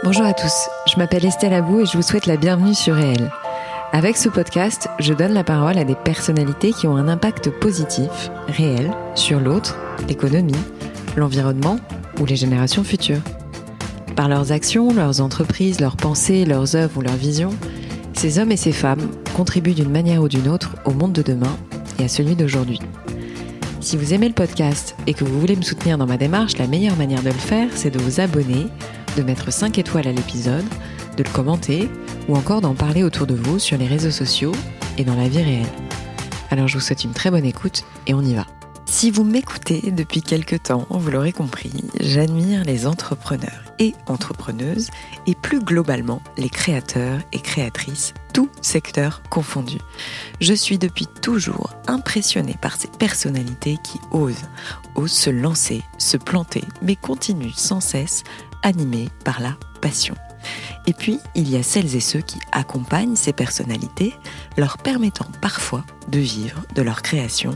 Bonjour à tous, je m'appelle Estelle Abou et je vous souhaite la bienvenue sur Réel. Avec ce podcast, je donne la parole à des personnalités qui ont un impact positif, réel, sur l'autre, l'économie, l'environnement ou les générations futures. Par leurs actions, leurs entreprises, leurs pensées, leurs œuvres ou leurs visions, ces hommes et ces femmes contribuent d'une manière ou d'une autre au monde de demain et à celui d'aujourd'hui. Si vous aimez le podcast et que vous voulez me soutenir dans ma démarche, la meilleure manière de le faire, c'est de vous abonner, de mettre 5 étoiles à l'épisode, de le commenter ou encore d'en parler autour de vous sur les réseaux sociaux et dans la vie réelle. Alors je vous souhaite une très bonne écoute et on y va. Si vous m'écoutez depuis quelques temps, vous l'aurez compris, j'admire les entrepreneurs et entrepreneuses et plus globalement les créateurs et créatrices, tous secteurs confondus. Je suis depuis toujours impressionnée par ces personnalités qui osent se lancer, se planter, mais continuent sans cesse animés par la passion. Et puis, il y a celles et ceux qui accompagnent ces personnalités, leur permettant parfois de vivre de leur création.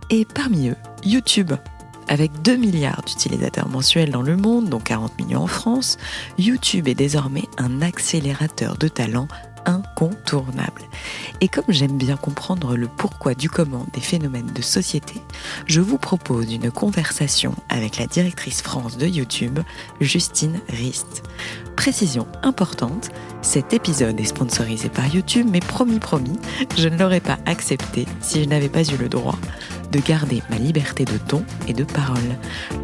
Et parmi eux, YouTube. Avec 2 milliards d'utilisateurs mensuels dans le monde, dont 40 millions en France, YouTube est désormais un accélérateur de talent incontournable. Et comme j'aime bien comprendre le pourquoi du comment des phénomènes de société, je vous propose une conversation avec la directrice France de YouTube, Justine Rist. Précision importante, cet épisode est sponsorisé par YouTube, mais promis, je ne l'aurais pas accepté si je n'avais pas eu le droit de garder ma liberté de ton et de parole.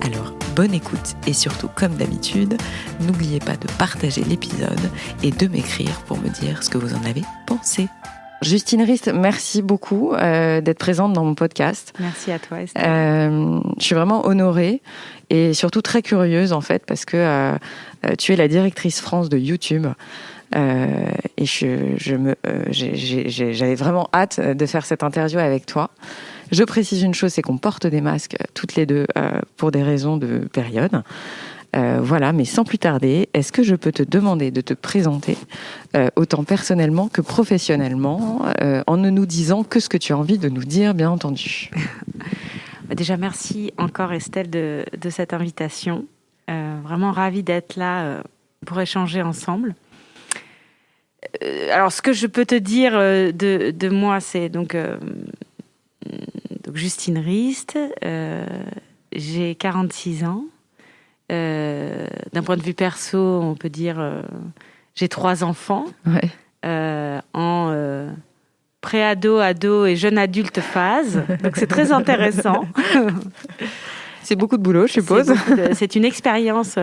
Alors, bonne écoute et surtout, comme d'habitude, n'oubliez pas de partager l'épisode et de m'écrire pour me dire ce que vous en avez pensé. Justine Rist, merci beaucoup d'être présente dans mon podcast. Merci à toi, Estelle. Je suis vraiment honorée et surtout très curieuse en fait parce que tu es la directrice France de YouTube. Et j'avais vraiment hâte de faire cette interview avec toi. Je précise une chose, c'est qu'on porte des masques toutes les deux pour des raisons de période. Voilà, mais sans plus tarder, est-ce que je peux te demander de te présenter autant personnellement que professionnellement en ne nous disant que ce que tu as envie de nous dire, bien entendu. Déjà, merci encore Estelle de cette invitation. Vraiment ravie d'être là pour échanger ensemble. Alors, ce que je peux te dire de moi, c'est donc Justine Rist, j'ai 46 ans. D'un point de vue perso, on peut dire j'ai 3 enfants. Ouais. En pré-ado, ado et jeune adulte phase. Donc, c'est très intéressant. C'est beaucoup de boulot, je suppose. C'est une expérience,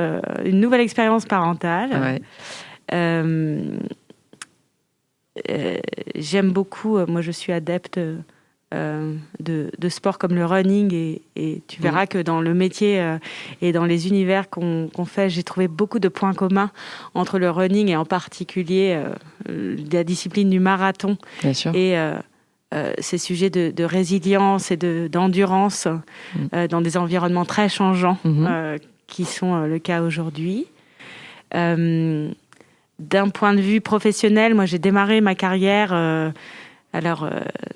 une nouvelle expérience parentale. Ouais. J'aime beaucoup, moi je suis adepte de sports comme le running et tu verras que dans le métier et dans les univers qu'on fait, j'ai trouvé beaucoup de points communs entre le running et en particulier la discipline du marathon. Bien sûr. Et ces sujets de résilience et d'endurance dans des environnements très changeants qui sont le cas aujourd'hui. D'un point de vue professionnel, moi j'ai démarré ma carrière.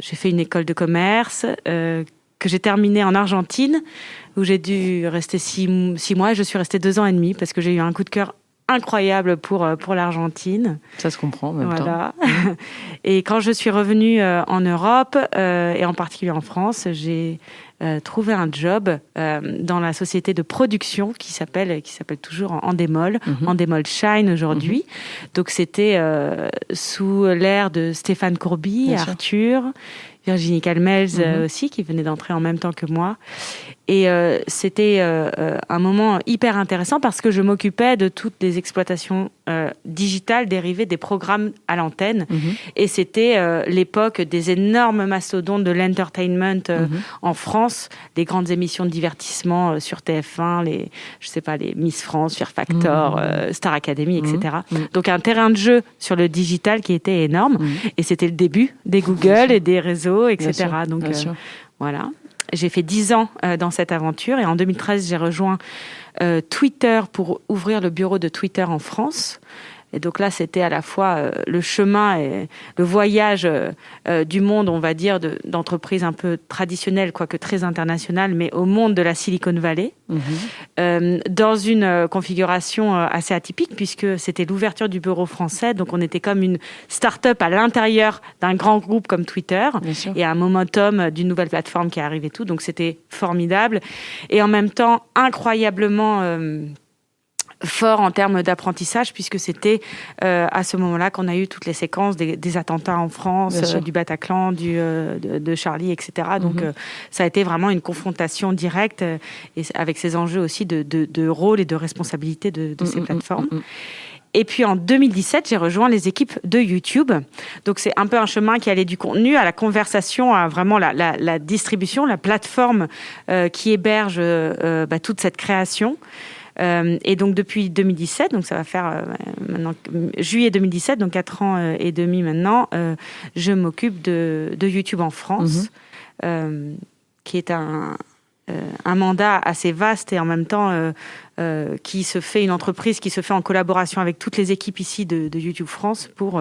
J'ai fait une école de commerce que j'ai terminée en Argentine, où j'ai dû rester 6 mois. Et je suis restée 2 ans et demi parce que j'ai eu un coup de cœur incroyable pour l'Argentine. Ça se comprend en même temps. Et quand je suis revenue en Europe et en particulier en France, j'ai trouvé un job dans la société de production qui s'appelle toujours Endemol, Endemol Shine aujourd'hui. Donc c'était sous l'ère de Stéphane Courby, bien Arthur, sûr. Virginie Calmels aussi, qui venait d'entrer en même temps que moi. Et c'était un moment hyper intéressant parce que je m'occupais de toutes les exploitations digitales dérivées des programmes à l'antenne. Et c'était l'époque des énormes mastodontes de l'entertainment en France, des grandes émissions de divertissement sur TF1, les Miss France, Fear Factor, Star Academy, etc. Donc un terrain de jeu sur le digital qui était énorme. Et c'était le début des Google et des réseaux, etc. Donc voilà. J'ai fait 10 ans dans cette aventure et en 2013, j'ai rejoint Twitter pour ouvrir le bureau de Twitter en France. Et donc là, c'était à la fois le chemin et le voyage du monde, on va dire, d'entreprises un peu traditionnelles, quoique très internationales, mais au monde de la Silicon Valley, dans une configuration assez atypique, puisque c'était l'ouverture du bureau français. Donc on était comme une start-up à l'intérieur d'un grand groupe comme Twitter, et un momentum d'une nouvelle plateforme qui arrive et tout. Donc c'était formidable. Et en même temps, incroyablement fort en termes d'apprentissage, puisque c'était à ce moment-là qu'on a eu toutes les séquences des attentats en France, du Bataclan, de Charlie, etc. Donc ça a été vraiment une confrontation directe et avec ces enjeux aussi de rôle et de responsabilité de ces plateformes. Et puis en 2017, j'ai rejoint les équipes de YouTube. Donc c'est un peu un chemin qui allait du contenu à la conversation, à vraiment la distribution, la plateforme qui héberge toute cette création. Et donc depuis 2017, donc ça va faire maintenant juillet 2017, donc 4 ans et demi maintenant, je m'occupe de YouTube en France, qui est un mandat assez vaste et en même temps qui se fait, une entreprise qui se fait en collaboration avec toutes les équipes ici de YouTube France pour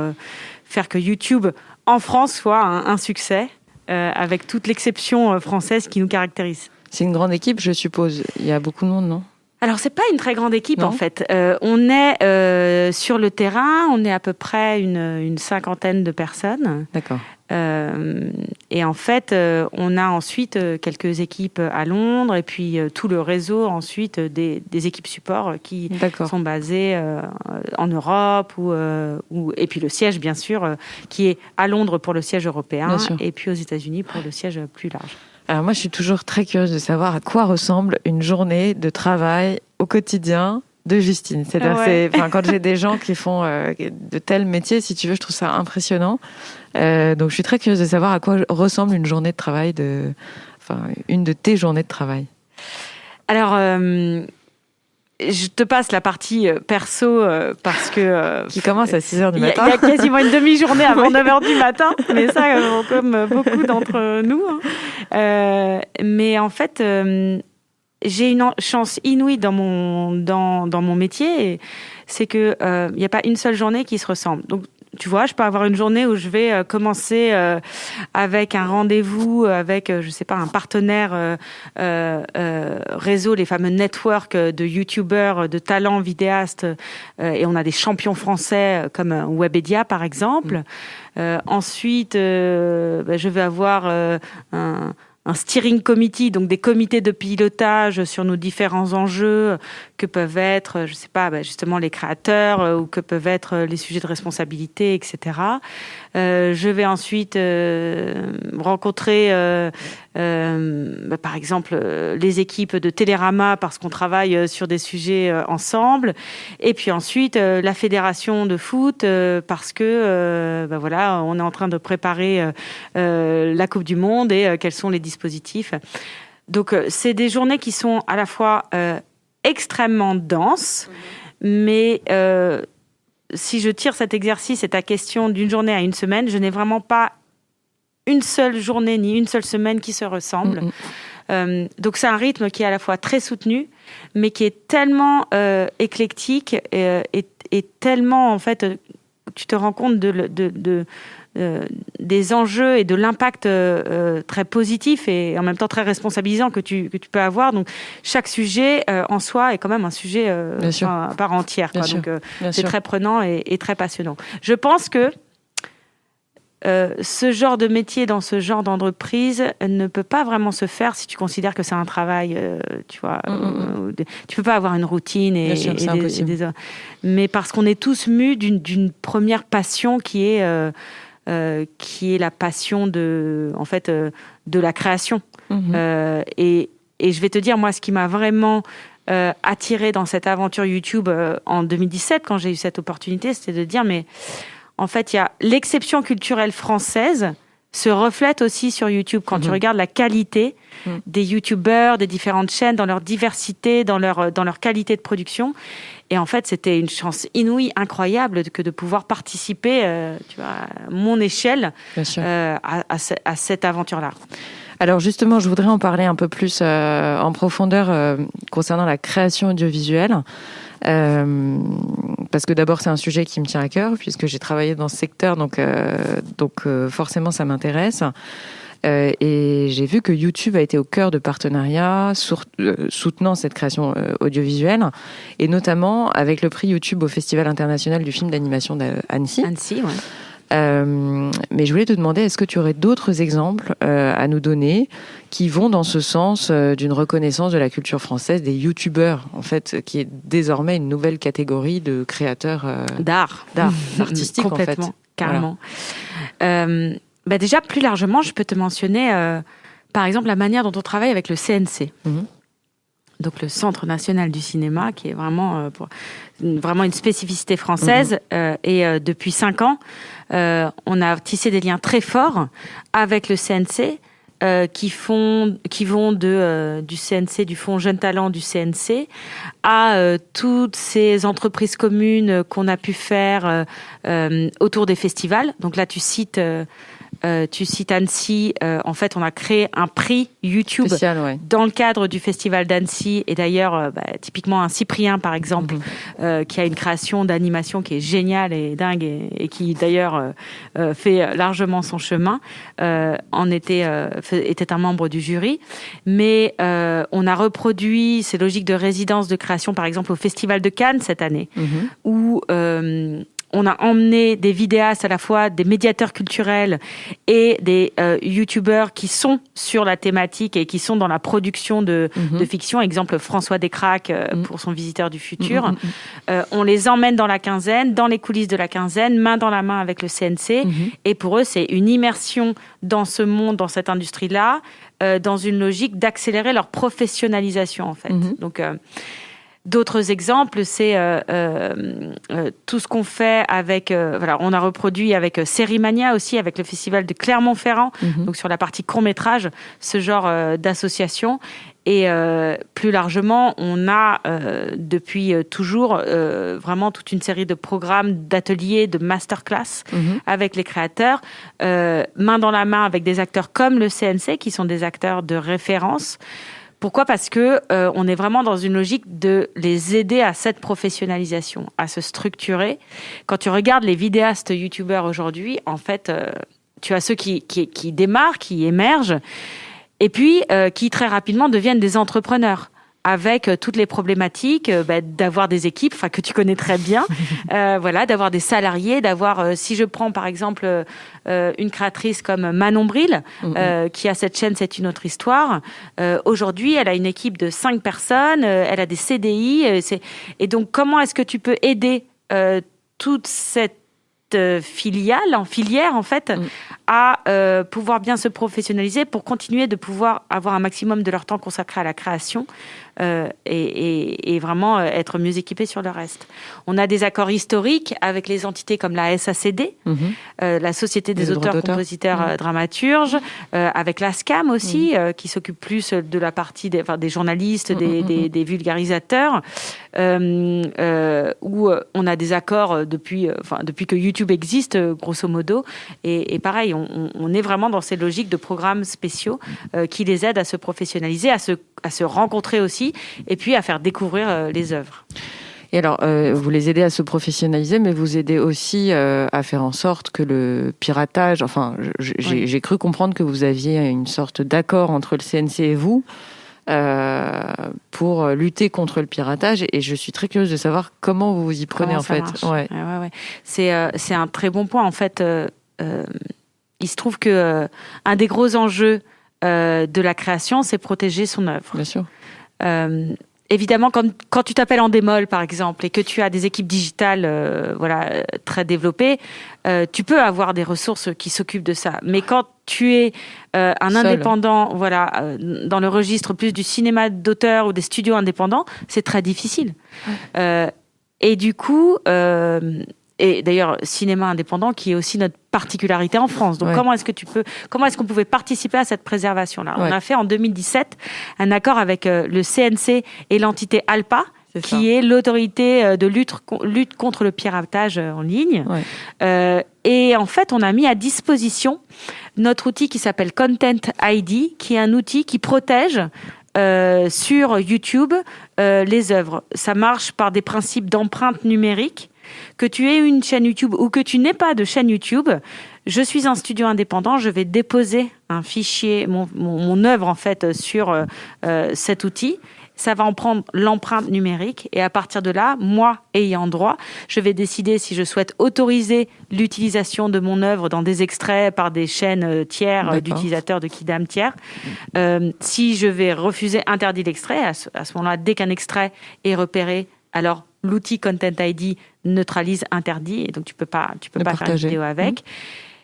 faire que YouTube en France soit un succès avec toute l'exception française qui nous caractérise. C'est une grande équipe, je suppose. Il y a beaucoup de monde, non ? Alors, c'est pas une très grande équipe, en fait. On est sur le terrain, on est à peu près une cinquantaine de personnes. D'accord. Et en fait, on a ensuite quelques équipes à Londres et puis tout le réseau ensuite des équipes support qui sont basées en Europe et puis le siège, bien sûr, qui est à Londres pour le siège européen et puis aux États-Unis pour le siège plus large. Alors moi, je suis toujours très curieuse de savoir à quoi ressemble une journée de travail au quotidien de Justine. C'est-à-dire, quand j'ai des gens qui font de tels métiers, si tu veux, je trouve ça impressionnant. Donc, je suis très curieuse de savoir à quoi ressemble une journée de travail, une de tes journées de travail. Alors, je te passe la partie perso parce que... qui commence à 6h du matin. Il y a quasiment une demi-journée avant 9h du matin, mais ça, comme beaucoup d'entre nous. Mais en fait, j'ai une chance inouïe dans mon métier, c'est qu'il n'y a pas une seule journée qui se ressemble. Donc, tu vois, je peux avoir une journée où je vais commencer avec un rendez-vous avec, je sais pas, un partenaire réseau, les fameux networks de youtubeurs, de talents vidéastes, et on a des champions français comme Webedia, par exemple. Ensuite, je vais avoir un steering committee, donc des comités de pilotage sur nos différents enjeux que peuvent être, je sais pas, justement les créateurs ou que peuvent être les sujets de responsabilité, etc. Je vais ensuite rencontrer, par exemple, les équipes de Télérama parce qu'on travaille sur des sujets ensemble. Et puis ensuite, la fédération de foot parce que, on est en train de préparer la Coupe du Monde et quels sont les dispositifs. Donc, c'est des journées qui sont à la fois extrêmement denses, mais si je tire cet exercice et ta question d'une journée à une semaine, je n'ai vraiment pas une seule journée ni une seule semaine qui se ressemblent. Donc, c'est un rythme qui est à la fois très soutenu, mais qui est tellement éclectique et tellement, en fait, tu te rends compte des enjeux et de l'impact très positif et en même temps très responsabilisant que tu peux avoir. Donc, chaque sujet en soi est quand même un sujet à part entière. Quoi. Donc, c'est très prenant et très passionnant. Je pense que ce genre de métier dans ce genre d'entreprise ne peut pas vraiment se faire si tu considères que c'est un travail, tu vois. Tu peux pas avoir une routine c'est impossible. Mais parce qu'on est tous mus d'une première passion qui est la passion de la création. Et je vais te dire, moi, ce qui m'a vraiment attirée dans cette aventure YouTube en 2017, quand j'ai eu cette opportunité, c'était de dire, mais en fait, il y a l'exception culturelle française se reflète aussi sur YouTube. Quand tu regardes la qualité des YouTubeurs, des différentes chaînes, dans leur diversité, dans leur qualité de production. Et en fait, c'était une chance inouïe, incroyable, que de pouvoir participer, tu vois, à mon échelle, à cette aventure-là. Alors justement, je voudrais en parler un peu plus en profondeur concernant la création audiovisuelle. parce que d'abord c'est un sujet qui me tient à cœur puisque j'ai travaillé dans ce secteur, donc forcément ça m'intéresse. Et j'ai vu que YouTube a été au cœur de partenariats soutenant cette création audiovisuelle, et notamment avec le prix YouTube au Festival international du film d'animation d'Annecy. Annecy, ouais. Mais je voulais te demander, est-ce que tu aurais d'autres exemples à nous donner qui vont dans ce sens d'une reconnaissance de la culture française des youtubeurs, en fait, qui est désormais une nouvelle catégorie de créateurs d'art artistique, complètement, en fait. Carrément. Voilà. Déjà, plus largement, je peux te mentionner, par exemple, la manière dont on travaille avec le CNC. Donc le Centre national du cinéma, qui est vraiment, vraiment une spécificité française. Et depuis 5 ans, on a tissé des liens très forts avec le CNC, qui vont du CNC, du Fonds Jeunes Talents du CNC, à toutes ces entreprises communes qu'on a pu faire autour des festivals. Donc là, tu cites Annecy. En fait, on a créé un prix YouTube spécial, dans le cadre du festival d'Annecy. Et d'ailleurs, typiquement un Cyprien, par exemple, qui a une création d'animation qui est géniale et dingue et qui d'ailleurs fait largement son chemin, était un membre du jury. Mais on a reproduit ces logiques de résidence de création, par exemple, au Festival de Cannes cette année, où on a emmené des vidéastes, à la fois des médiateurs culturels et des youtubeurs qui sont sur la thématique et qui sont dans la production de fiction. Exemple, François Descraques pour son Visiteur du futur. On les emmène dans la quinzaine, dans les coulisses de la quinzaine, main dans la main avec le CNC. Et pour eux, c'est une immersion dans ce monde, dans cette industrie-là, dans une logique d'accélérer leur professionnalisation, en fait. Donc, d'autres exemples, c'est tout ce qu'on fait avec... on a reproduit avec Sérimania aussi, avec le festival de Clermont-Ferrand, donc sur la partie court-métrage, ce genre d'association. Et plus largement, on a depuis toujours vraiment toute une série de programmes, d'ateliers, de masterclass avec les créateurs, main dans la main avec des acteurs comme le CNC, qui sont des acteurs de référence. Pourquoi ? Parce que on est vraiment dans une logique de les aider à cette professionnalisation, à se structurer. Quand tu regardes les vidéastes youtubeurs aujourd'hui, en fait, tu as ceux qui démarrent, qui émergent, et puis qui très rapidement deviennent des entrepreneurs, avec toutes les problématiques d'avoir des équipes, que tu connais très bien, d'avoir des salariés, d'avoir, si je prends par exemple une créatrice comme Manon Bril, qui a cette chaîne C'est une autre histoire. Aujourd'hui, elle a une équipe de 5 personnes, elle a des CDI, et donc comment est-ce que tu peux aider toute cette filière en fait, à pouvoir bien se professionnaliser pour continuer de pouvoir avoir un maximum de leur temps consacré à la création et vraiment être mieux équipés sur le reste. On a des accords historiques avec les entités comme la SACD, la Société des auteurs, compositeurs, dramaturges, avec la SCAM aussi, qui s'occupe plus de la partie des journalistes, des vulgarisateurs, où on a des accords depuis que YouTube existe, grosso modo. Et pareil, on est vraiment dans ces logiques de programmes spéciaux qui les aident à se professionnaliser, à se rencontrer aussi, et puis à faire découvrir les œuvres. Et alors, vous les aidez à se professionnaliser, mais vous aidez aussi à faire en sorte que le piratage... Enfin, j'ai cru comprendre que vous aviez une sorte d'accord entre le CNC et vous pour lutter contre le piratage. Et je suis très curieuse de savoir comment vous vous y prenez, en fait. Ouais. C'est un très bon point. En fait, il se trouve que un des gros enjeux de la création, c'est protéger son œuvre. Bien sûr. Évidemment, quand tu t'appelles Endemol, par exemple, et que tu as des équipes digitales très développées, tu peux avoir des ressources qui s'occupent de ça. Mais quand tu es un seul indépendant, dans le registre plus du cinéma d'auteur ou des studios indépendants, c'est très difficile. Et du coup... Et d'ailleurs, cinéma indépendant, qui est aussi notre particularité en France. Donc, comment est-ce qu'on pouvait participer à cette préservation-là ? On a fait en 2017 un accord avec le CNC et l'entité ALPA, qui est l'autorité de lutte contre le piratage en ligne. Et en fait, on a mis à disposition notre outil qui s'appelle Content ID, qui est un outil qui protège sur YouTube les œuvres. Ça marche par des principes d'empreinte numérique. que tu aies une chaîne YouTube ou que tu n'aies pas de chaîne YouTube, je suis un studio indépendant, je vais déposer un fichier, mon œuvre en fait, sur cet outil. Ça va en prendre l'empreinte numérique et à partir de là, moi, ayant droit, je vais décider si je souhaite autoriser l'utilisation de mon œuvre dans des extraits par des chaînes tiers d'utilisateurs de Kidam tiers. Si je vais refuser, interdire l'extrait, à ce moment-là, dès qu'un extrait est repéré, alors l'outil Content ID neutralise, interdit, et donc tu peux pas faire une vidéo avec.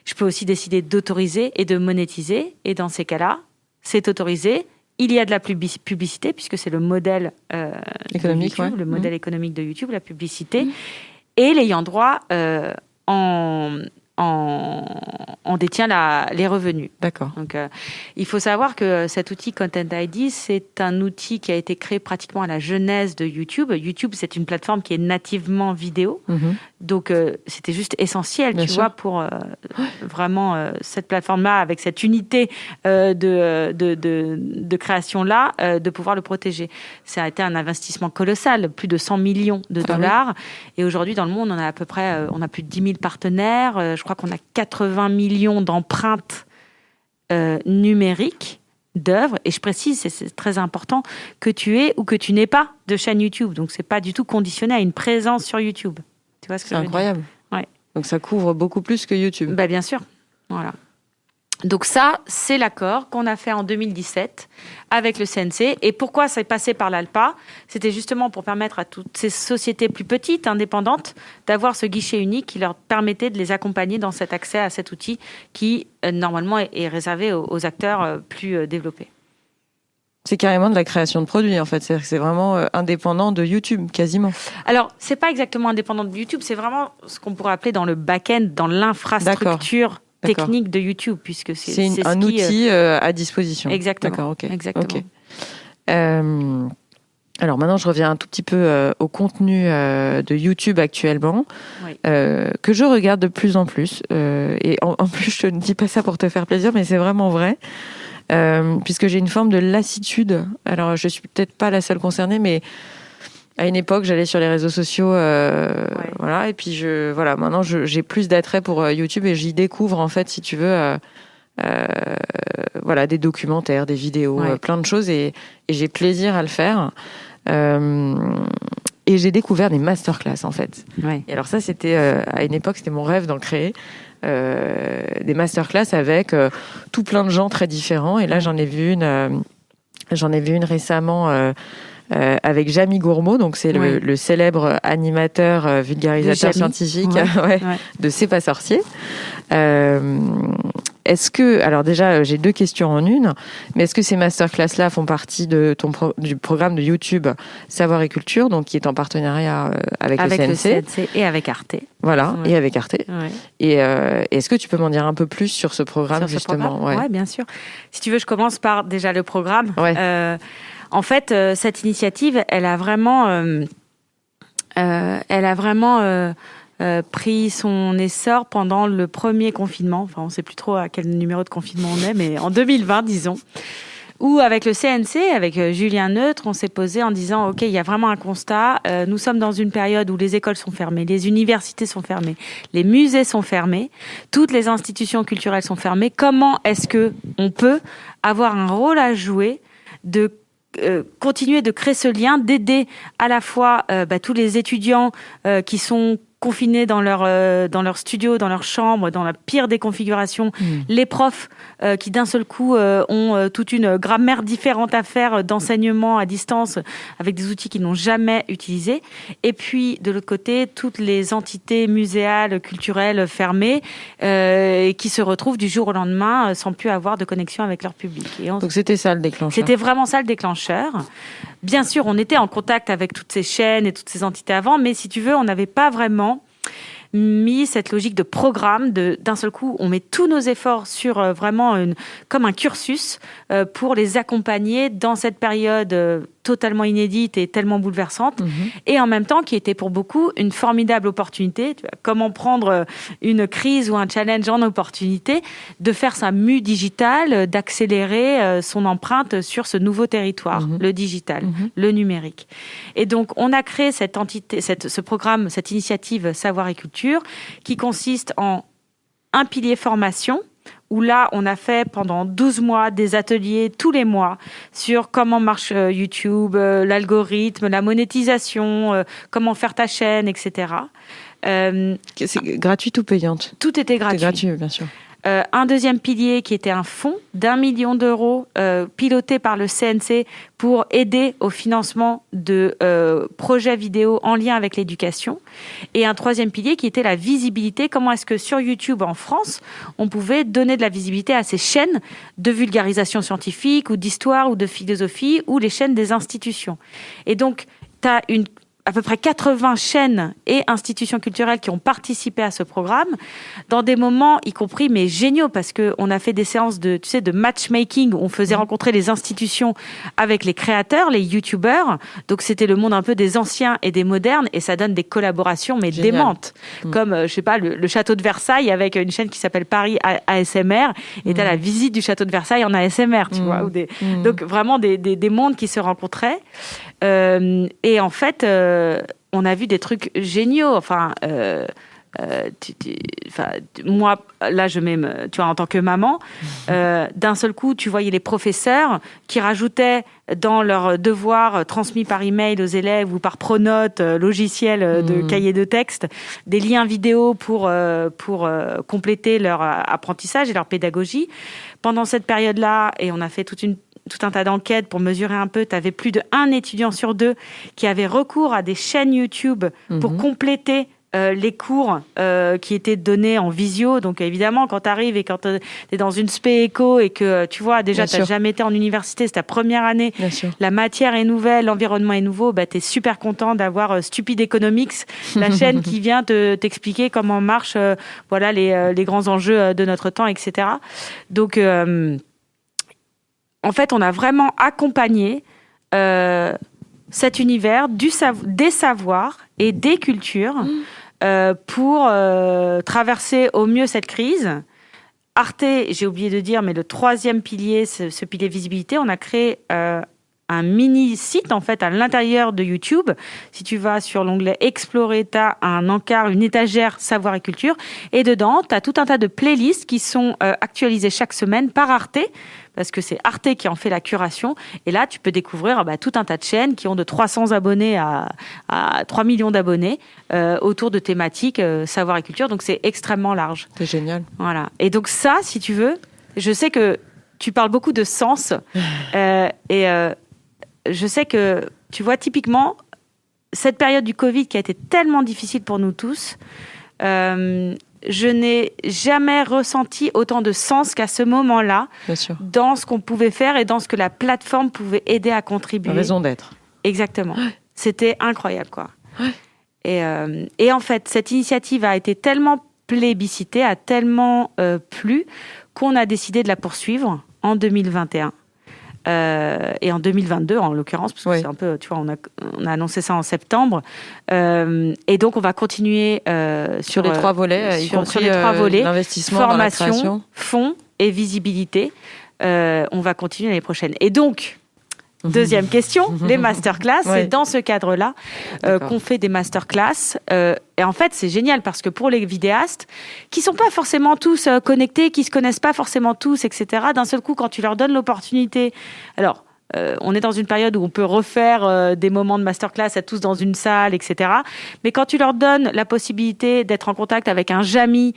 Je peux aussi décider d'autoriser et de monétiser, et dans ces cas-là, c'est autorisé. Il y a de la publicité, puisque c'est le modèle économique, de YouTube, le modèle économique de YouTube, la publicité. Et l'ayant droit en détient les revenus. D'accord. Donc, il faut savoir que cet outil Content ID, c'est un outil qui a été créé pratiquement à la genèse de YouTube. YouTube, c'est une plateforme qui est nativement vidéo. Donc, c'était juste essentiel, Bien tu sûr. vois, pour vraiment cette plateforme-là, avec cette unité de création-là, de pouvoir le protéger. Ça a été un investissement colossal, plus de 100 millions de dollars. Et aujourd'hui, dans le monde, on a à peu près on a plus de 10 000 partenaires. Je crois qu'on a 80 millions d'empreintes numériques d'œuvres. Et je précise, c'est très important, que tu aies ou que tu n'aies pas de chaîne YouTube. Donc, c'est pas du tout conditionné à une présence sur YouTube. Tu vois ce que je veux dire ? C'est incroyable. Ouais. Donc, ça couvre beaucoup plus que YouTube. Bah, bien sûr. Voilà. Donc ça, c'est l'accord qu'on a fait en 2017 avec le CNC. Et pourquoi ça est passé par l'ALPA ? C'était justement pour permettre à toutes ces sociétés plus petites, indépendantes, d'avoir ce guichet unique qui leur permettait de les accompagner dans cet accès à cet outil qui, normalement, est réservé aux acteurs plus développés. C'est carrément de la création de produits, en fait. C'est-à-dire que c'est vraiment indépendant de YouTube, quasiment. Alors, c'est pas exactement indépendant de YouTube, c'est vraiment ce qu'on pourrait appeler dans le back-end, dans l'infrastructure technique de YouTube, puisque c'est un outil à disposition. Exactement. D'accord, ok. Exactement. Okay. Alors maintenant, je reviens un tout petit peu au contenu de YouTube actuellement, que je regarde de plus en plus. Et en plus, je ne dis pas ça pour te faire plaisir, mais c'est vraiment vrai. Puisque j'ai une forme de lassitude. Alors, je suis peut-être pas la seule concernée, mais à une époque, j'allais sur les réseaux sociaux, voilà, et puis maintenant, j'ai plus d'attrait pour YouTube et j'y découvre, en fait, si tu veux, des documentaires, des vidéos, plein de choses, et j'ai plaisir à le faire. Et j'ai découvert des masterclass, en fait. Ouais. Et alors ça, c'était à une époque, c'était mon rêve d'en créer. Des masterclass avec tout plein de gens très différents. Et là, j'en ai vu une récemment. Avec Jamie Gourmaud, donc c'est le célèbre animateur, vulgarisateur scientifique de C'est pas sorcier. Est-ce que, alors déjà, j'ai deux questions en une, mais est-ce que ces masterclass-là font partie de du programme de YouTube Savoir et Culture, donc qui est en partenariat avec le CNC et avec Arte. Voilà, et avec Arte. Ouais. Et est-ce que tu peux m'en dire un peu plus sur ce programme, justement ? Oui, bien sûr. Si tu veux, je commence par déjà le programme. Ouais. En fait, cette initiative, elle a vraiment pris son essor pendant le premier confinement. Enfin, on ne sait plus trop à quel numéro de confinement on est, mais en 2020, disons. Où, avec le CNC, avec Julien Neutre, on s'est posé en disant, OK, il y a vraiment un constat. Nous sommes dans une période où les écoles sont fermées, les universités sont fermées, les musées sont fermés, toutes les institutions culturelles sont fermées. Comment est-ce qu'on peut avoir un rôle à jouer de continuer de créer ce lien, d'aider à la fois tous les étudiants qui sont confinés dans leur studio, dans leur chambre, dans la pire des configurations, les profs qui d'un seul coup ont toute une grammaire différente à faire d'enseignement à distance avec des outils qu'ils n'ont jamais utilisés, et puis de l'autre côté toutes les entités muséales, culturelles fermées et qui se retrouvent du jour au lendemain sans plus avoir de connexion avec leur public. Donc c'était ça le déclencheur. C'était vraiment ça le déclencheur. Bien sûr, on était en contact avec toutes ces chaînes et toutes ces entités avant, mais si tu veux, on n'avait pas vraiment mis cette logique de programme, d'un seul coup, on met tous nos efforts sur vraiment comme un cursus pour les accompagner dans cette période totalement inédite et tellement bouleversante, et en même temps qui était pour beaucoup une formidable opportunité. Comment prendre une crise ou un challenge en opportunité, de faire sa mue digitale, d'accélérer son empreinte sur ce nouveau territoire, le digital, le numérique. Et donc, on a créé cette entité, ce programme, cette initiative Savoir et Culture, qui consiste en un pilier formation, où là, on a fait pendant 12 mois des ateliers tous les mois sur comment marche YouTube, l'algorithme, la monétisation, comment faire ta chaîne, etc. C'est gratuite ou payante ? Tout était gratuit. C'est gratuit, bien sûr. Un deuxième pilier qui était un fonds d'1 million d'euros piloté par le CNC pour aider au financement de projets vidéo en lien avec l'éducation. Et un troisième pilier qui était la visibilité. Comment est-ce que sur YouTube en France, on pouvait donner de la visibilité à ces chaînes de vulgarisation scientifique ou d'histoire ou de philosophie ou les chaînes des institutions. Et donc, tu as à peu près 80 chaînes et institutions culturelles qui ont participé à ce programme dans des moments, y compris, mais géniaux, parce qu'on a fait des séances de matchmaking où on faisait rencontrer les institutions avec les créateurs, les youtubeurs. Donc, c'était le monde un peu des anciens et des modernes, et ça donne des collaborations, mais génial, démentes. Comme, je sais pas, le château de Versailles avec une chaîne qui s'appelle Paris ASMR, et t'as la visite du château de Versailles en ASMR, tu vois. Donc, vraiment des mondes qui se rencontraient. Et en fait, on a vu des trucs géniaux. Enfin, moi, là, tu vois, en tant que maman, d'un seul coup, tu voyais les professeurs qui rajoutaient dans leurs devoirs transmis par email aux élèves ou par Pronote, logiciel de cahier de texte, des liens vidéo pour compléter leur apprentissage et leur pédagogie. Pendant cette période-là, et on a fait tout un tas d'enquêtes pour mesurer un peu, tu avais plus d'1 étudiant sur 2 qui avait recours à des chaînes YouTube pour compléter les cours qui étaient donnés en visio. Donc évidemment, quand tu arrives et quand tu es dans une spé éco et que tu vois, déjà tu n'as jamais été en université, c'est ta première année, la matière est nouvelle, l'environnement est nouveau, tu es super content d'avoir Stupid Economics, la chaîne qui vient t'expliquer comment marchent les grands enjeux de notre temps, etc. Donc en fait, on a vraiment accompagné cet univers des savoirs et des cultures pour traverser au mieux cette crise. Arte, j'ai oublié de dire, mais le troisième pilier, ce pilier visibilité, on a créé un mini-site, en fait, à l'intérieur de YouTube. Si tu vas sur l'onglet Explorer, tu as un encart, une étagère Savoir et Culture. Et dedans, tu as tout un tas de playlists qui sont actualisées chaque semaine par Arte, parce que c'est Arte qui en fait la curation. Et là, tu peux découvrir tout un tas de chaînes qui ont de 300 abonnés à 3 millions d'abonnés autour de thématiques Savoir et Culture. Donc, c'est extrêmement large. C'est génial. Voilà. Et donc ça, si tu veux, je sais que tu parles beaucoup de sens. Je sais que, tu vois, typiquement, cette période du Covid qui a été tellement difficile pour nous tous, je n'ai jamais ressenti autant de sens qu'à ce moment-là, dans ce qu'on pouvait faire et dans ce que la plateforme pouvait aider à contribuer. La raison d'être. Exactement. C'était incroyable, quoi. Et en fait, cette initiative a été tellement plébiscitée, a tellement plu, qu'on a décidé de la poursuivre en 2021. Et en 2022, en l'occurrence, parce que c'est un peu, tu vois, on a annoncé ça en septembre. Et donc, on va continuer sur les 3 volets, y compris sur les 3 volets, l'investissement, formation, dans la création, fonds et visibilité. On va continuer l'année prochaine. Et donc, deuxième question, les masterclass. C'est dans ce cadre-là qu'on fait des masterclass. Et en fait, c'est génial parce que pour les vidéastes qui sont pas forcément tous connectés, qui se connaissent pas forcément tous, etc., d'un seul coup, quand tu leur donnes l'opportunité... Alors, on est dans une période où on peut refaire des moments de masterclass, être tous dans une salle, etc. Mais quand tu leur donnes la possibilité d'être en contact avec un Jamy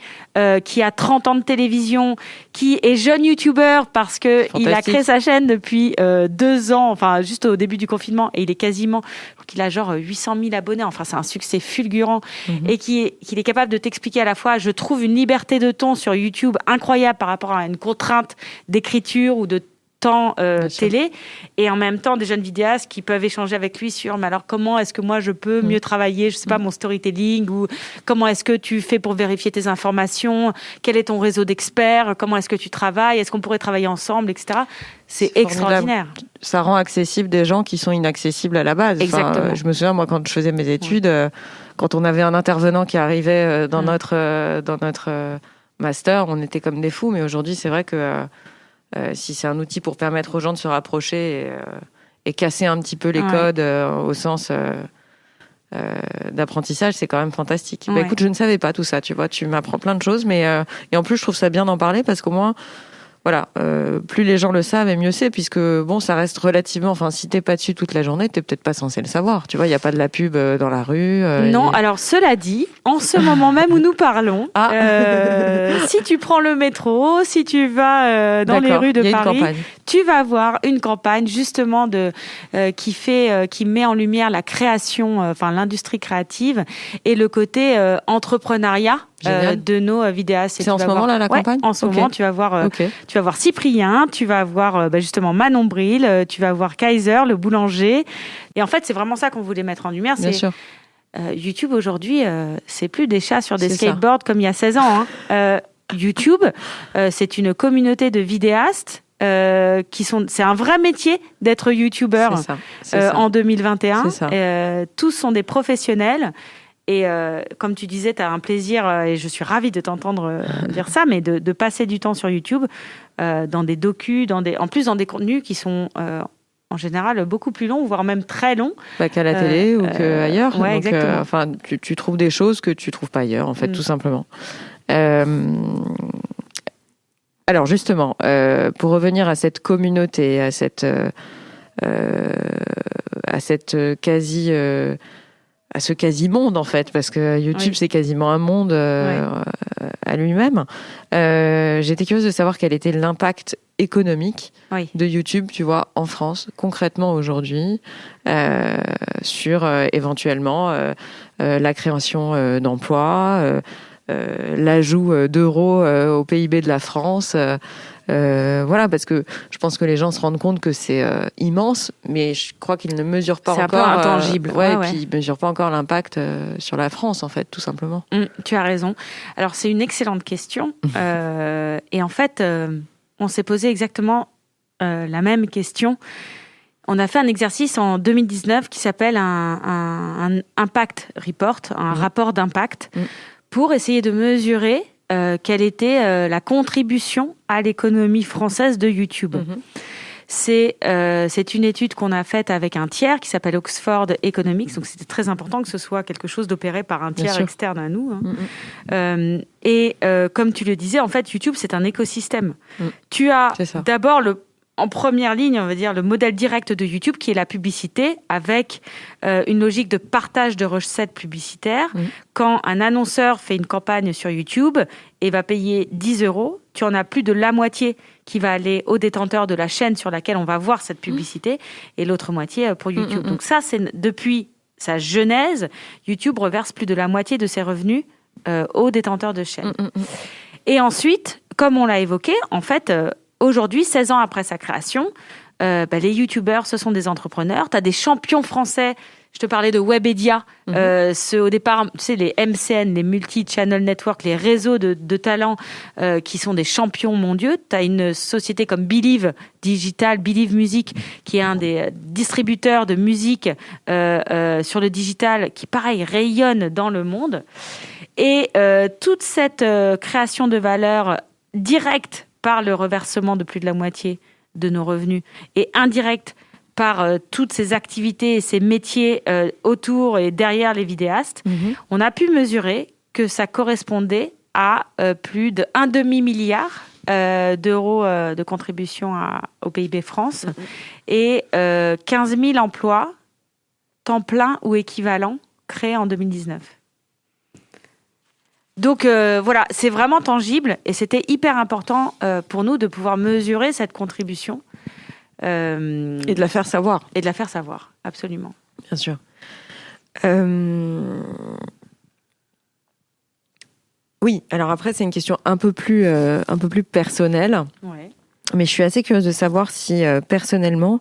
qui a 30 ans de télévision, qui est jeune youtubeur parce que il a créé sa chaîne depuis 2 ans, enfin juste au début du confinement, et il est quasiment, il a genre 800 000 abonnés, enfin c'est un succès fulgurant, et qu'il est capable de t'expliquer à la fois, je trouve une liberté de ton sur YouTube incroyable par rapport à une contrainte d'écriture ou de temps télé, et en même temps des jeunes vidéastes qui peuvent échanger avec lui sur mais alors comment est-ce que moi je peux mieux travailler, je sais pas, mon storytelling, ou comment est-ce que tu fais pour vérifier tes informations, quel est ton réseau d'experts, comment est-ce que tu travailles, est-ce qu'on pourrait travailler ensemble, etc. C'est extraordinaire. ça rend accessible des gens qui sont inaccessibles à la base. Exactement. Je me souviens, moi, quand je faisais mes études, quand on avait un intervenant qui arrivait dans notre master, on était comme des fous. Mais aujourd'hui, c'est vrai que si c'est un outil pour permettre aux gens de se rapprocher et casser un petit peu les codes au sens d'apprentissage, c'est quand même fantastique. Ouais. Bah, écoute, je ne savais pas tout ça, tu vois, tu m'apprends plein de choses, mais et en plus, je trouve ça bien d'en parler parce qu'au moins, voilà, plus les gens le savent et mieux c'est, puisque bon, ça reste relativement. Enfin, si t'es pas dessus toute la journée, t'es peut-être pas censé le savoir. Tu vois, il y a pas de la pub dans la rue. Non, alors cela dit, en ce moment même où nous parlons, si tu prends le métro, si tu vas dans les rues de Paris, tu vas voir une campagne justement qui met en lumière la création, l'industrie créative et le côté entrepreneuriat. De nos vidéastes. C'est en ce moment là la campagne. En ce moment, tu vas voir Cyprien, tu vas voir justement Manon Bril, tu vas voir Kaiser, le boulanger. Et en fait, c'est vraiment ça qu'on voulait mettre en lumière. Bien sûr. YouTube aujourd'hui, c'est plus des chats sur des skateboards comme il y a 16 ans. YouTube, c'est une communauté de vidéastes. C'est un vrai métier d'être youtubeur en 2021. Tous sont des professionnels. Et comme tu disais, tu as un plaisir, et je suis ravie de t'entendre dire ça, mais de passer du temps sur YouTube, dans des docus, en plus dans des contenus qui sont en général beaucoup plus longs, voire même très longs. Qu'à la télé ou qu'ailleurs. Ouais, exactement. Tu trouves des choses que tu trouves pas ailleurs, en fait, tout simplement. Alors justement, pour revenir à cette communauté, à cette à ce quasi-monde, en fait, parce que YouTube, c'est quasiment un monde à lui-même. J'étais curieuse de savoir quel était l'impact économique de YouTube, tu vois, en France, concrètement aujourd'hui, sur éventuellement la création d'emplois, l'ajout d'euros au PIB de la France. Voilà, parce que je pense que les gens se rendent compte que c'est immense, mais je crois qu'ils ne mesurent pas encore. C'est un peu intangible. Et puis ils ne mesurent pas encore l'impact sur la France, en fait, tout simplement. Tu as raison. Alors, c'est une excellente question. Et en fait, on s'est posé exactement la même question. On a fait un exercice en 2019 qui s'appelle un Impact Report, un rapport d'impact, pour essayer de mesurer quelle était la contribution à l'économie française de YouTube. C'est une étude qu'on a faite avec un tiers qui s'appelle Oxford Economics, donc c'était très important que ce soit quelque chose d'opéré par un tiers externe à nous. Et comme tu le disais, en fait, YouTube, c'est un écosystème. Tu as d'abord en première ligne, on va dire, le modèle direct de YouTube, qui est la publicité, avec une logique de partage de recettes publicitaires. Quand un annonceur fait une campagne sur YouTube et va payer 10 €, tu en as plus de la moitié qui va aller au détenteur de la chaîne sur laquelle on va voir cette publicité, et l'autre moitié pour YouTube. Donc ça, c'est depuis sa genèse, YouTube reverse plus de la moitié de ses revenus aux détenteurs de chaînes. Et ensuite, comme on l'a évoqué, en fait... Aujourd'hui, 16 ans après sa création, les youtubeurs, ce sont des entrepreneurs. Tu as des champions français. Je te parlais de Webedia. Au départ, tu sais, les MCN, les multi-channel network, les réseaux de talents qui sont des champions mondiaux. Tu as une société comme Believe Digital, Believe Music, qui est un des distributeurs de musique sur le digital, qui, pareil, rayonne dans le monde. Et toute cette création de valeur directe par le reversement de plus de la moitié de nos revenus, et indirect par toutes ces activités et ces métiers autour et derrière les vidéastes, on a pu mesurer que ça correspondait à plus d'1 demi-milliard d'euros de contribution au PIB France et 15 000 emplois, temps plein ou équivalent, créés en 2019. Donc voilà, c'est vraiment tangible, et c'était hyper important pour nous de pouvoir mesurer cette contribution. Et de la faire savoir. Et de la faire savoir, absolument. Bien sûr. Oui, alors après, c'est une question un peu plus personnelle. Mais je suis assez curieuse de savoir si, personnellement,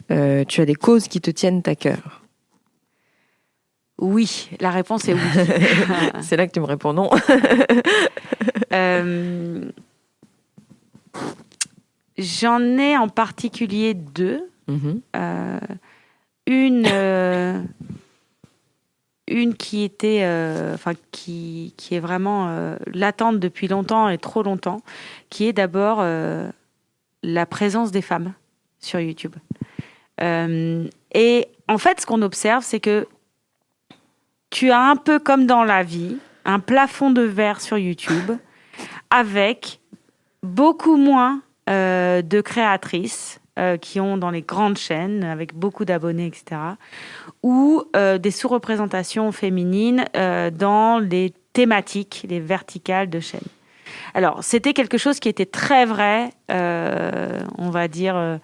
tu as des causes qui te tiennent à cœur. Oui, la réponse est oui. C'est là que tu me réponds non. J'en ai en particulier 2. Une qui était, qui est vraiment latente depuis longtemps et trop longtemps, qui est d'abord la présence des femmes sur YouTube. Et en fait, ce qu'on observe, c'est que tu as un peu comme dans la vie, un plafond de verre sur YouTube, avec beaucoup moins de créatrices qui ont dans les grandes chaînes, avec beaucoup d'abonnés, etc., ou des sous-représentations féminines dans les thématiques, les verticales de chaînes. Alors, c'était quelque chose qui était très vrai, on va dire,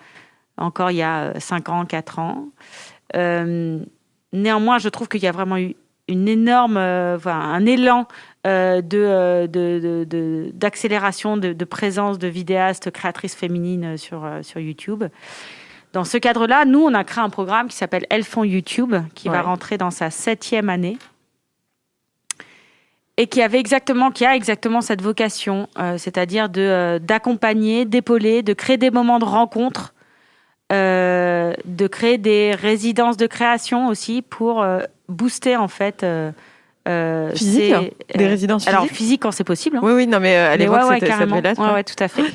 encore il y a 5 ans, 4 ans. Néanmoins, je trouve qu'il y a vraiment eu une énorme, un élan d'accélération, de présence de vidéastes, créatrices féminines sur YouTube. Dans ce cadre-là, nous, on a créé un programme qui s'appelle Elles font YouTube, qui va rentrer dans sa 7e année et qui a exactement cette vocation, c'est-à-dire d'accompagner, d'épauler, de créer des moments de rencontre, de créer des résidences de création aussi pour booster en fait physique, des résidences physiques. Alors physique quand c'est possible. Hein. Oui, non mais à l'époque ça devait l'être. Ouais, tout à fait.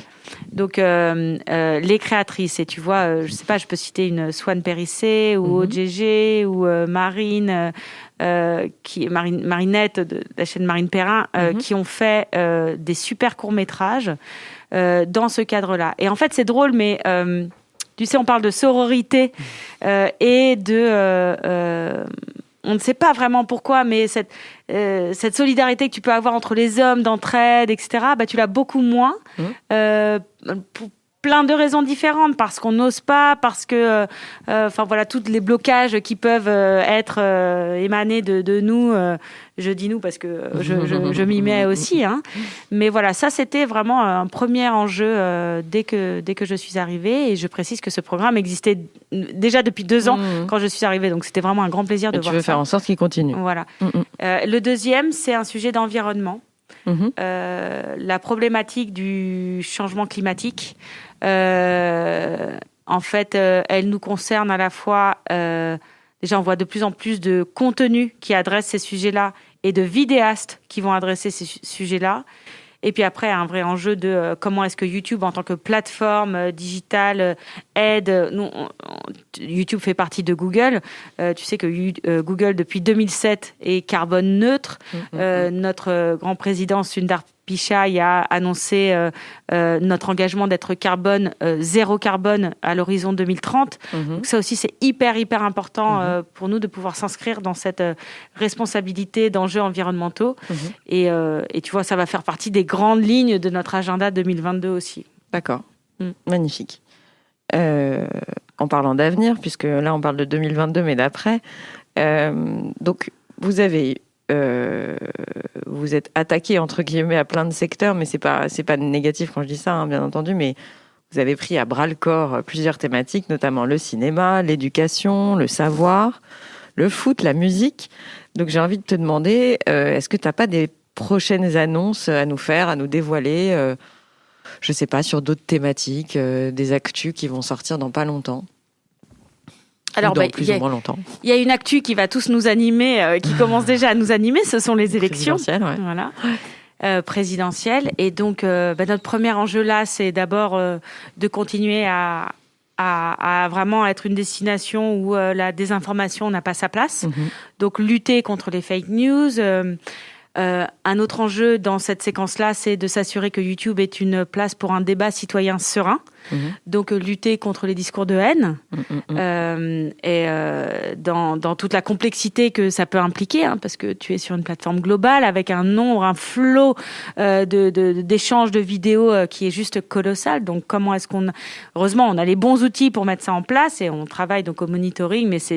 Donc les créatrices, et tu vois, je sais pas, je peux citer une Swan Périssé ou OGG ou Marinette de la chaîne Marine Perrin, qui ont fait des super courts-métrages dans ce cadre-là. Et en fait, c'est drôle, mais tu sais, on parle de sororité et de... on ne sait pas vraiment pourquoi, mais cette solidarité que tu peux avoir entre les hommes, d'entraide, etc., tu l'as beaucoup moins, pour plein de raisons différentes, parce qu'on n'ose pas, parce que, tous les blocages qui peuvent être émanés de nous, je dis nous parce que je m'y mets aussi, hein. Mais voilà, ça c'était vraiment un premier enjeu dès que je suis arrivée, et je précise que ce programme existait déjà depuis 2 ans quand je suis arrivée, donc c'était vraiment un grand plaisir de voir ça. Tu veux faire en sorte qu'il continue. Voilà. Le deuxième, c'est un sujet d'environnement. La problématique du changement climatique, en fait, elle nous concerne à la fois. Déjà, on voit de plus en plus de contenus qui adressent ces sujets-là et de vidéastes qui vont adresser ces sujets-là. Et puis après, un vrai enjeu de comment est-ce que YouTube, en tant que plateforme digitale, aide. Nous, YouTube fait partie de Google. Tu sais que Google, depuis 2007, est carbone neutre. Notre grand président, Sundar Pichai, a annoncé notre engagement d'être zéro carbone à l'horizon 2030. Donc ça aussi, c'est hyper important pour nous de pouvoir s'inscrire dans cette responsabilité d'enjeux environnementaux. Et tu vois, ça va faire partie des grandes lignes de notre agenda 2022 aussi. D'accord. Magnifique. En parlant d'avenir, puisque là, on parle de 2022, mais d'après, donc vous avez... vous êtes attaqué entre guillemets à plein de secteurs, mais c'est pas négatif quand je dis ça, hein, bien entendu, mais vous avez pris à bras le corps plusieurs thématiques, notamment le cinéma, l'éducation, le savoir, le foot, la musique. Donc j'ai envie de te demander, est-ce que tu n'as pas des prochaines annonces à nous faire, à nous dévoiler, je sais pas, sur d'autres thématiques, des actus qui vont sortir dans pas longtemps? Alors, plus ou moins longtemps. Il y a une actu qui va tous nous animer, qui commence déjà à nous animer, ce sont les élections. Présidentielles, Voilà. Présidentielles. Et donc, notre premier enjeu là, c'est d'abord de continuer à vraiment être une destination où la désinformation n'a pas sa place. Donc, lutter contre les fake news. Un autre enjeu dans cette séquence-là, c'est de s'assurer que YouTube est une place pour un débat citoyen serein. Donc, lutter contre les discours de haine et dans toute la complexité que ça peut impliquer, hein, parce que tu es sur une plateforme globale avec un flot d'échanges de vidéos qui est juste colossal. Donc, comment est-ce heureusement, on a les bons outils pour mettre ça en place et on travaille donc au monitoring, mais ça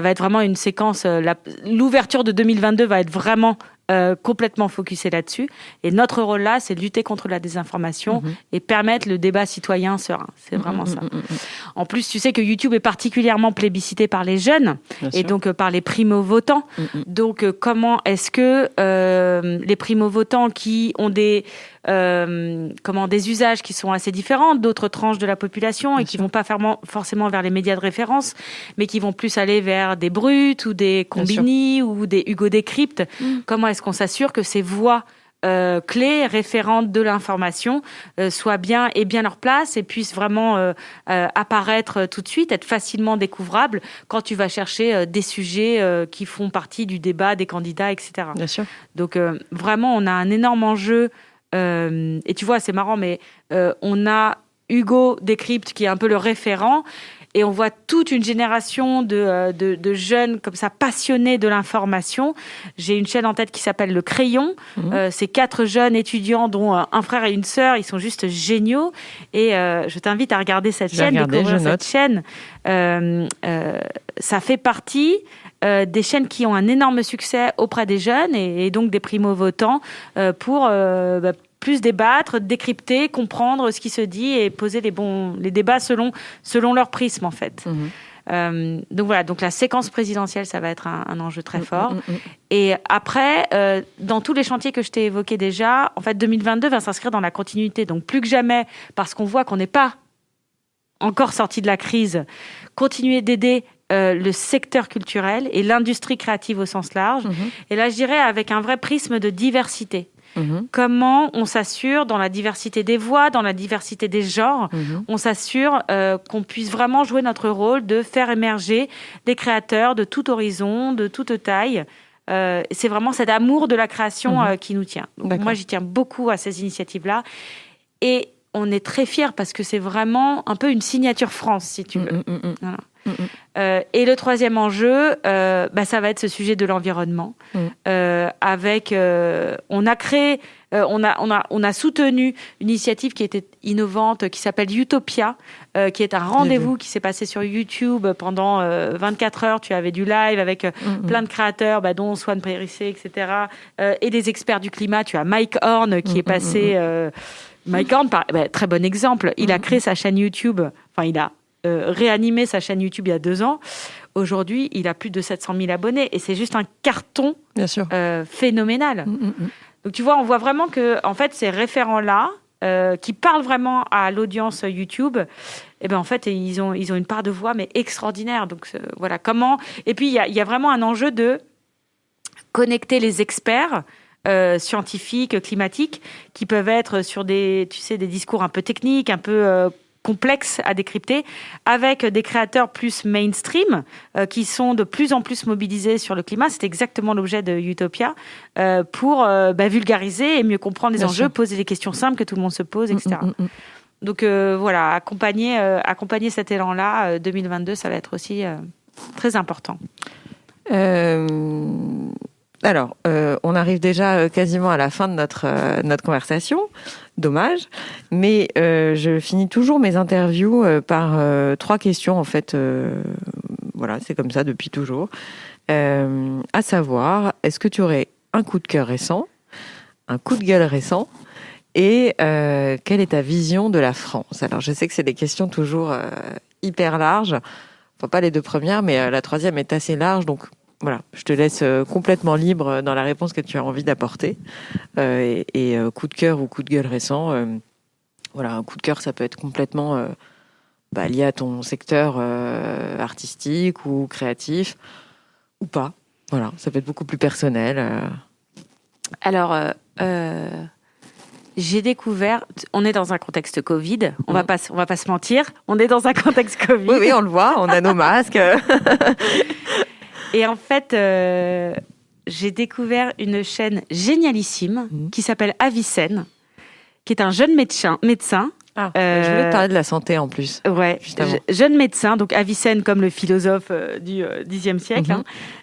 va être vraiment une séquence. L'ouverture de 2022 va être vraiment complètement focusés là-dessus. Et notre rôle là, c'est de lutter contre la désinformation et permettre le débat citoyen serein. C'est vraiment ça. En plus, tu sais que YouTube est particulièrement plébiscité par les jeunes et donc par les primo-votants. Donc, comment est-ce que les primo-votants qui ont des usages qui sont assez différents d'autres tranches de la population et qui vont pas forcément vers les médias de référence, mais qui vont plus aller vers des Brut ou des Combini ou des Hugo Décrypte. Comment est-ce qu'on s'assure que ces voix clés, référentes de l'information, soient bien leur place et puissent vraiment apparaître tout de suite, être facilement découvrables quand tu vas chercher des sujets qui font partie du débat des candidats, etc. Bien sûr. Donc vraiment, on a un énorme enjeu. Et tu vois, c'est marrant, mais on a Hugo Décrypte qui est un peu le référent. Et on voit toute une génération de jeunes comme ça passionnés de l'information. J'ai une chaîne en tête qui s'appelle Le Crayon. C'est 4 jeunes étudiants dont un frère et une sœur. Ils sont juste géniaux. Et je t'invite à regarder cette chaîne, découvrir cette chaîne. Ça fait partie des chaînes qui ont un énorme succès auprès des jeunes et donc des primo-votants pour plus débattre, décrypter, comprendre ce qui se dit et poser les débats selon leur prisme, en fait. Donc voilà, donc la séquence présidentielle, ça va être un enjeu très fort. Et après, dans tous les chantiers que je t'ai évoqués déjà, en fait, 2022 va s'inscrire dans la continuité. Donc plus que jamais, parce qu'on voit qu'on n'est pas encore sorti de la crise, continuer d'aider le secteur culturel et l'industrie créative au sens large. Et là, je dirais avec un vrai prisme de diversité. Comment on s'assure, dans la diversité des voix, dans la diversité des genres, on s'assure qu'on puisse vraiment jouer notre rôle de faire émerger des créateurs de tout horizon, de toute taille. C'est vraiment cet amour de la création qui nous tient. Donc, moi, j'y tiens beaucoup à ces initiatives-là. Et on est très fiers parce que c'est vraiment un peu une signature France, si tu veux. Voilà. Et le troisième enjeu, ça va être ce sujet de l'environnement. On a créé, on a soutenu une initiative qui était innovante, qui s'appelle Utopia, qui est un rendez-vous qui s'est passé sur YouTube pendant 24 heures. Tu avais du live avec plein de créateurs, dont Swan Périssé, etc. Et des experts du climat. Tu as Mike Horn qui est passé. Mike Horn, très bon exemple. Il a créé sa chaîne YouTube. Enfin, il a réanimé sa chaîne YouTube il y a 2 ans. Aujourd'hui, il a plus de 700 000 abonnés et c'est juste un carton phénoménal. Donc tu vois, on voit vraiment que en fait, ces référents-là qui parlent vraiment à l'audience YouTube, en fait, ils ont une part de voix mais extraordinaire. Donc voilà comment. Et puis il y a vraiment un enjeu de connecter les experts scientifiques, climatiques, qui peuvent être sur des discours un peu techniques, un peu complexes à décrypter, avec des créateurs plus mainstream qui sont de plus en plus mobilisés sur le climat. C'est exactement l'objet de Utopia, pour vulgariser et mieux comprendre les enjeux, poser des questions simples que tout le monde se pose, etc. Donc voilà, accompagner cet élan-là, 2022, ça va être aussi très important. Alors, on arrive déjà quasiment à la fin de notre conversation. Dommage. Mais je finis toujours mes interviews par 3 questions, en fait. Voilà, c'est comme ça depuis toujours. À savoir, est-ce que tu aurais un coup de cœur récent, un coup de gueule récent et quelle est ta vision de la France? Alors, je sais que c'est des questions toujours hyper larges. Enfin, pas les 2 premières, mais la 3e est assez large, donc voilà, je te laisse complètement libre dans la réponse que tu as envie d'apporter. Et coup de cœur ou coup de gueule récent, voilà, un coup de cœur, ça peut être complètement lié à ton secteur artistique ou créatif, ou pas. Voilà, ça peut être beaucoup plus personnel. Alors, j'ai découvert, on est dans un contexte Covid, on va pas se mentir, on est dans un contexte Covid. Oui, on le voit, on a nos masques. Et en fait, j'ai découvert une chaîne génialissime qui s'appelle Avicenne, qui est un jeune médecin. Je voulais te parler de la santé en plus. Ouais, jeune médecin, donc Avicenne comme le philosophe du Xe siècle.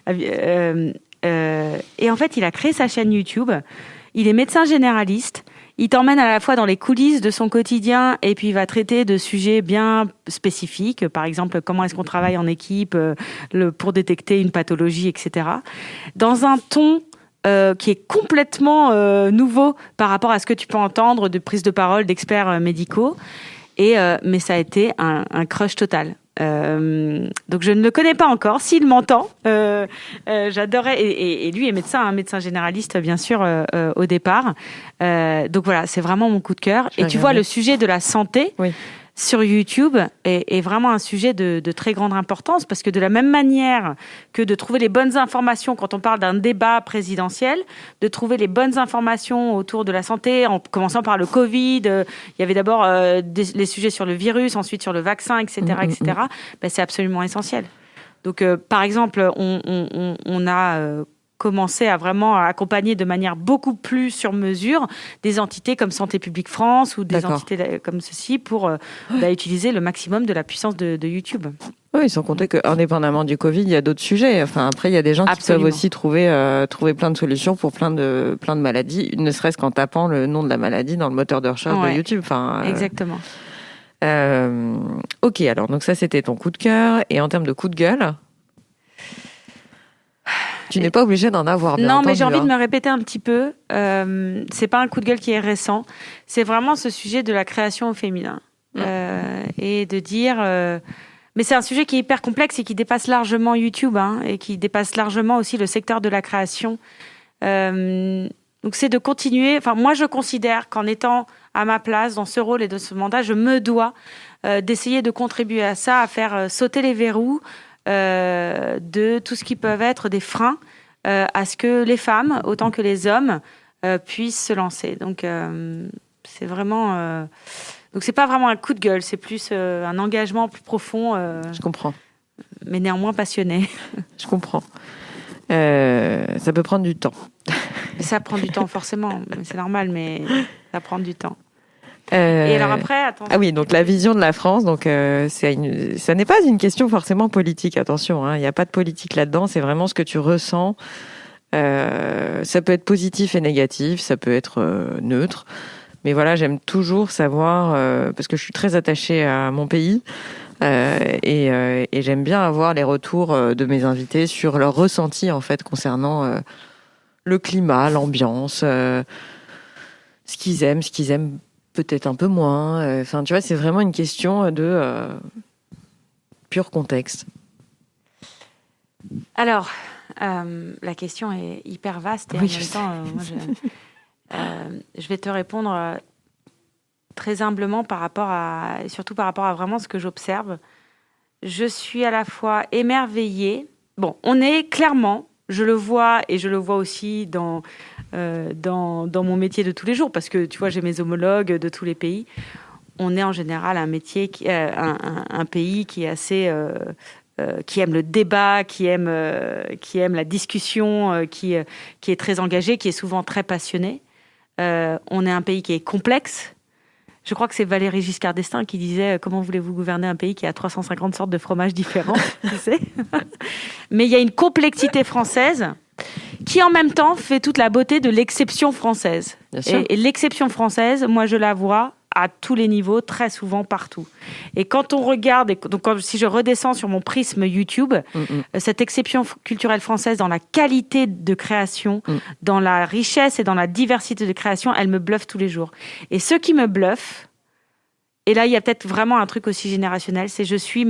Et en fait, il a créé sa chaîne YouTube. Il est médecin généraliste. Il t'emmène à la fois dans les coulisses de son quotidien et puis il va traiter de sujets bien spécifiques. Par exemple, comment est-ce qu'on travaille en équipe pour détecter une pathologie, etc. Dans un ton qui est complètement nouveau par rapport à ce que tu peux entendre de prise de parole d'experts médicaux. Mais ça a été un crush total. Donc je ne le connais pas encore. S'il m'entend, j'adorais. Et lui est médecin, un médecin généraliste bien sûr au départ. Donc voilà, c'est vraiment mon coup de cœur. Et tu vois, le sujet de la santé sur YouTube est vraiment un sujet de très grande importance, parce que de la même manière que de trouver les bonnes informations quand on parle d'un débat présidentiel, de trouver les bonnes informations autour de la santé, en commençant par le Covid, il y avait d'abord les sujets sur le virus, ensuite sur le vaccin, etc., etc. Ben, c'est absolument essentiel. Donc, par exemple, on a commencer à vraiment accompagner de manière beaucoup plus sur mesure des entités comme Santé publique France ou des entités comme ceci pour utiliser le maximum de la puissance de YouTube. Oui, sans compter qu'indépendamment du Covid, il y a d'autres sujets. Enfin, après, il y a des gens qui peuvent aussi trouver plein de solutions pour plein de maladies, ne serait-ce qu'en tapant le nom de la maladie dans le moteur de recherche de YouTube. Enfin, exactement. Ok, alors donc ça, c'était ton coup de cœur. Et en termes de coup de gueule, tu n'es pas obligé d'en avoir, bien entendu. Non, mais j'ai envie de me répéter un petit peu. C'est pas un coup de gueule qui est récent. C'est vraiment ce sujet de la création au féminin. Et de dire... mais c'est un sujet qui est hyper complexe et qui dépasse largement YouTube, et qui dépasse largement aussi le secteur de la création. Donc c'est de continuer... Enfin, moi, je considère qu'en étant à ma place dans ce rôle et de ce mandat, je me dois d'essayer de contribuer à ça, à faire sauter les verrous, de tout ce qui peuvent être des freins à ce que les femmes, autant que les hommes, puissent se lancer. Donc, c'est vraiment... Donc, c'est pas vraiment un coup de gueule, c'est plus un engagement plus profond. Je comprends. Mais néanmoins passionné. Je comprends. Ça peut prendre du temps. Ça prend du temps, forcément. C'est normal, mais ça prend du temps. Et alors après, attends. Ah oui, donc la vision de la France, donc ça n'est pas une question forcément politique, attention, il n'y a pas de politique là-dedans, c'est vraiment ce que tu ressens. Ça peut être positif et négatif, ça peut être neutre, mais voilà, j'aime toujours savoir, parce que je suis très attachée à mon pays, et j'aime bien avoir les retours de mes invités sur leur ressenti en fait concernant le climat, l'ambiance, ce qu'ils aiment peut-être un peu moins. Enfin, tu vois, c'est vraiment une question de pur contexte. Alors, la question est hyper vaste et en même temps, je vais te répondre très humblement surtout par rapport à vraiment ce que j'observe. Je suis à la fois émerveillée. Bon, on est clairement, je le vois et je le vois aussi dans mon métier de tous les jours, parce que tu vois, j'ai mes homologues de tous les pays. On est en général un pays qui est assez qui aime le débat, qui aime la discussion, qui est très engagé, qui est souvent très passionné. On est un pays qui est complexe. Je crois que c'est Valéry Giscard d'Estaing qui disait « Comment voulez-vous gouverner un pays qui a 350 sortes de fromages différents ?» Tu sais. Mais il y a une complexité française qui, en même temps, fait toute la beauté de l'exception française. Et l'exception française, moi, je la vois à tous les niveaux, très souvent, partout. Et quand on regarde, si je redescends sur mon prisme YouTube, cette exception culturelle française dans la qualité de création, dans la richesse et dans la diversité de création, elle me bluffe tous les jours. Et ce qui me bluffe, et là, il y a peut-être vraiment un truc aussi générationnel, c'est je suis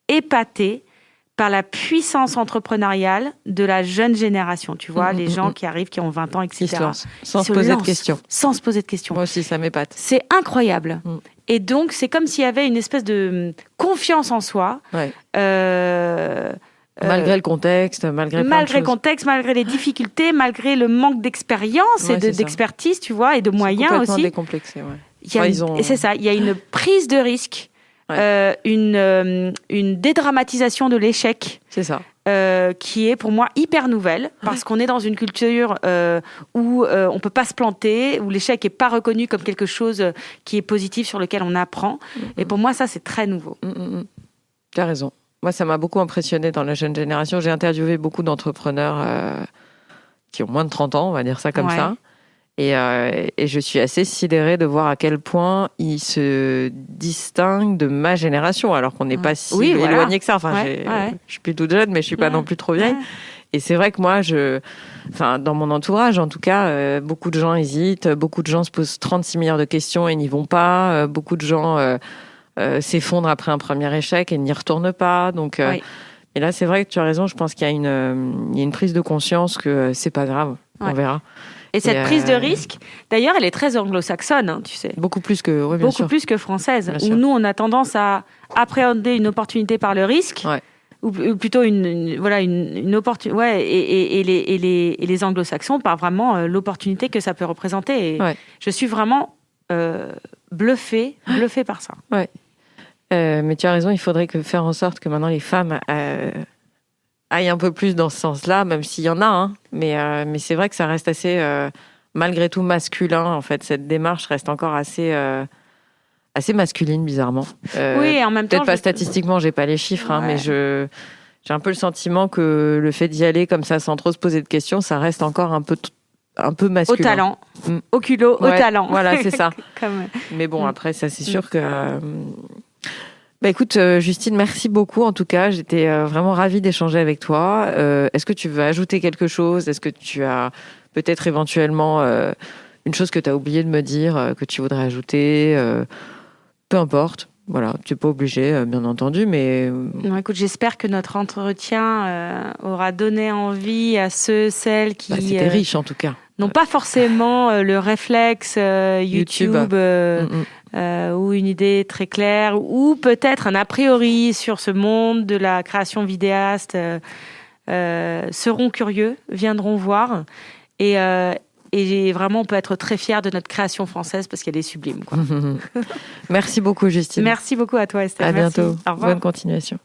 épatée par la puissance entrepreneuriale de la jeune génération. Tu vois, les gens qui arrivent, qui ont 20 ans, etc. Sans se poser de questions. Sans se poser de questions. Moi aussi, ça m'épate. C'est incroyable. Et donc, c'est comme s'il y avait une espèce de confiance en soi. Ouais. Malgré le contexte, malgré le contexte, malgré les difficultés, malgré le manque d'expérience et d'expertise, tu vois, et de moyens aussi. Complètement décomplexé, Et c'est ça, il y a une prise de risque. Une dédramatisation de l'échec, c'est ça, qui est pour moi hyper nouvelle, parce qu'on est dans une culture où on peut pas se planter, où l'échec est pas reconnu comme quelque chose qui est positif, sur lequel on apprend. Et pour moi, ça, c'est très nouveau. Tu as raison. Moi, ça m'a beaucoup impressionné dans la jeune génération. J'ai interviewé beaucoup d'entrepreneurs qui ont moins de 30 ans, on va dire ça comme ça. Et je suis assez sidérée de voir à quel point ils se distinguent de ma génération, alors qu'on n'est pas si éloigné que ça. Enfin, je suis plus toute jeune, mais je suis pas non plus trop vieille. Et c'est vrai que moi, dans mon entourage, en tout cas, beaucoup de gens hésitent, beaucoup de gens se posent 36 milliards de questions et n'y vont pas, beaucoup de gens s'effondrent après un premier échec et n'y retournent pas. Donc, et là, c'est vrai que tu as raison, je pense qu'il y a une prise de conscience que c'est pas grave, on verra. Et cette prise de risque, d'ailleurs, elle est très anglo-saxonne, hein, tu sais. Beaucoup plus que, plus que française. Où nous, on a tendance à appréhender une opportunité par le risque. Ouais. Ou plutôt une opportunité. Ouais, et les anglo-saxons par vraiment l'opportunité que ça peut représenter. Et je suis vraiment bluffée par ça. Ouais. Mais tu as raison, il faudrait faire en sorte que maintenant les femmes aillent un peu plus dans ce sens-là, même s'il y en a. Hein. Mais c'est vrai que ça reste assez, malgré tout, masculin. En fait, cette démarche reste encore assez masculine, bizarrement. Oui, en même temps... Peut-être pas statistiquement, j'ai pas les chiffres, hein, mais j'ai un peu le sentiment que le fait d'y aller comme ça, sans trop se poser de questions, ça reste encore un peu masculin. Au talent, au culot, au talent. Voilà, c'est ça. Mais bon, après, ça, c'est sûr que... écoute, Justine, merci beaucoup. En tout cas, j'étais vraiment ravie d'échanger avec toi. Est-ce que tu veux ajouter quelque chose ? Est-ce que tu as peut-être éventuellement une chose que tu as oublié de me dire, que tu voudrais ajouter ? Peu importe. Voilà, tu n'es pas obligé, bien entendu, mais... Non, écoute, j'espère que notre entretien aura donné envie à celles qui... c'était riche, en tout cas. N'ont pas forcément le réflexe YouTube ou une idée très claire, ou peut-être un a priori sur ce monde de la création vidéaste, seront curieux, viendront voir, et vraiment, on peut être très fiers de notre création française parce qu'elle est sublime, quoi. Merci beaucoup, Justine. Merci beaucoup à toi, Estelle. À Merci. bientôt. Au revoir. Bonne continuation.